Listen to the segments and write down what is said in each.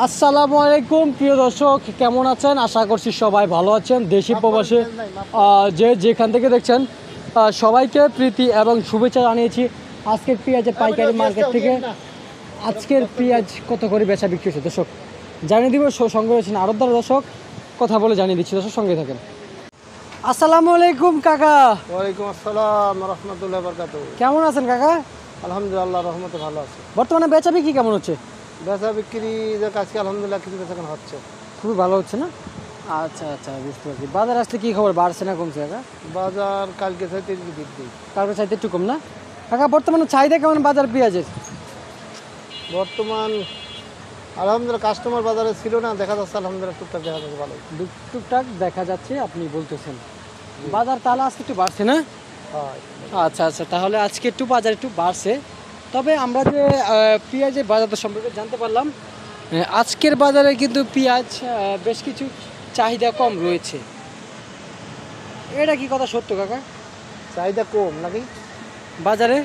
আসসালামু আলাইকুম প্রিয় দর্শক, কেমন আছেন? আশা করছি সবাই ভালো আছেন। দেশি প্রবাসী যে যেখান থেকে দেখছেন সবাইকে প্রীতি এবং শুভেচ্ছা জানিয়েছি। আজকের পেঁয়াজের পাইকারি মার্কেট থেকে আজকের পেঁয়াজ কত করে বেচা বিক্রি হচ্ছে দর্শক জানিয়ে দিব। সঙ্গে রয়েছেন আরবদার দর্শক, কথা বলে জানিয়ে দিচ্ছি দর্শক, সঙ্গে থাকেন। আসসালামু আলাইকুম কাকা। ওয়ালাইকুম আসসালাম রহমতুল্লাহ বরকাতুহু। কেমন আছেন কাকা? আলহামদুলিল্লাহ রহমতে ভালো আছে। বর্তমানে বেচা বিক্রি কেমন হচ্ছে? বেচা বিক্রি যে আজকে আলহামদুলিল্লাহ কিছু বেচাকেনা হচ্ছে। খুবই ভালো হচ্ছে না? আচ্ছা আচ্ছা, বুঝতে পারছি। বাজার আসলে কী খবর, বাড়ছে না কমছে কাকা? বাজার কালকে চাইতে একটু বৃদ্ধি। কালকে চাইতে একটু কম না কাকা? বর্তমানে চাহিদা কেমন বাজার পেঁয়াজের? বর্তমান আলহামদুলিল্লাহ কাস্টমার বাজারে ছিল না, দেখা যাচ্ছে আলহামদুলিল্লাহ টুকটাক দেখা যাচ্ছে ভালো। টুকটাক দেখা যাচ্ছে আপনি বলতেছেন। বাজার তাহলে আজকে একটু বাড়ছে না? হয়। আচ্ছা আচ্ছা, তাহলে আজকে একটু বাজার একটু বাড়ছে। তবে আমরা যে পেঁয়াজের বাজার সম্পর্কে জানতে পারলাম, আজকের বাজারে কিন্তু পেঁয়াজ বেশ কিছু চাহিদা কম রয়েছে। এটা কি কথা সত্য কাকা? চাহিদা কম নাকি বাজারে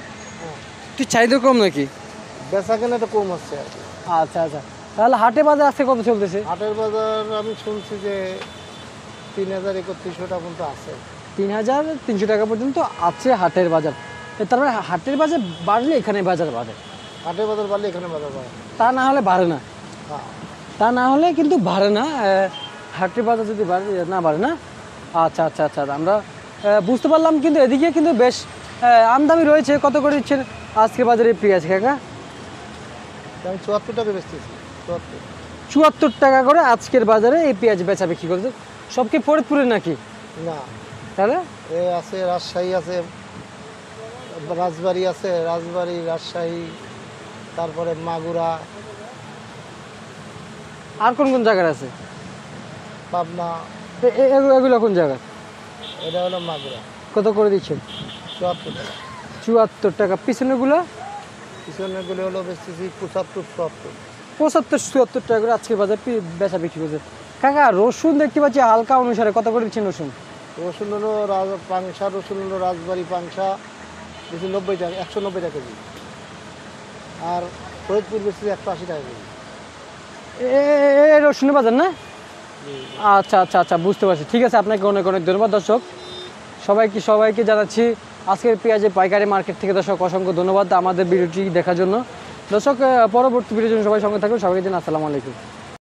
একটু চাহিদা কম নাকি? বেচা কেনাটা কম হচ্ছে আর কি। আচ্ছা আচ্ছা, তাহলে হাটে বাজার আজকে কত চলতেছে? হাটের বাজার আমি শুনছি যে 3000-3100 টাকা পর্যন্ত আছে। 3300 টাকা পর্যন্ত আছে হাটের বাজার। তার মানে হাটের বাজার বাড়লে এখানে বাজার বাড়ে, হাটের বাজার বাড়লে এখানে বাজার বাড়ে। তা না হলে বাড়ে না। হ্যাঁ, তা না হলে কিন্তু বাড়ে না। হাটের বাজার যদি বাড়ে না বাড়ে না। আচ্ছা আচ্ছা আচ্ছা, আমরা বুঝতে পারলাম। কিন্তু এদিকে কিন্তু বেশ আমদামি রয়েছে। কত করে দিচ্ছেন আজকে বাজারে পেঁয়াজ কাকা? আমি 74 টাকা বেচতেছি। 74। 74 টাকা করে আজকের বাজারে এই পেঁয়াজ বেচা বিক্রি করছে। সব কি ফরিদপুরে নাকি? না, তাহলে এ আছে রাজশাহী আছে, রাজবাড়ী আছে, রাজশাহী, তারপরে মাগুরা, আর কোন কোন জায়গার আছে? পাবনা। এগুলো কোন জায়গা? এটা হলো মাগুরা। কত করে দিচ্ছেন? 74 টাকা। 74 টাকা। পিছনেগুলো? পিছনেরগুলো হলো বেচতেছি 75-74। 75-74 টাকা করে আজকে বাজার বেচা বিক্রি করছে কাকা। রসুন দেখতে পাচ্ছি হালকা অনুসারে, কত করে দিচ্ছেন রসুন? রসুন হলো পাংশা, রসুন হলো রাজবাড়ী পাংশা বেশি 90 টাকা, 190 টাকা কেজি। আর ফরিদপুর বেশি 180 টাকা কেজি। রসুনের বাজার না? আচ্ছা আচ্ছা আচ্ছা, বুঝতে পারছি। ঠিক আছে, আপনাকে অনেক অনেক ধন্যবাদ দর্শক। সবাইকে জানাচ্ছি আজকের পেঁয়াজের পাইকারি মার্কেট থেকে দর্শক অসংখ্য ধন্যবাদ আমাদের ভিডিওটি দেখার জন্য। দর্শক, পরবর্তী ভিডিওর জন্য সবাই সঙ্গে থাকুন। সবাইকে জানাই আসসালামু আলাইকুম।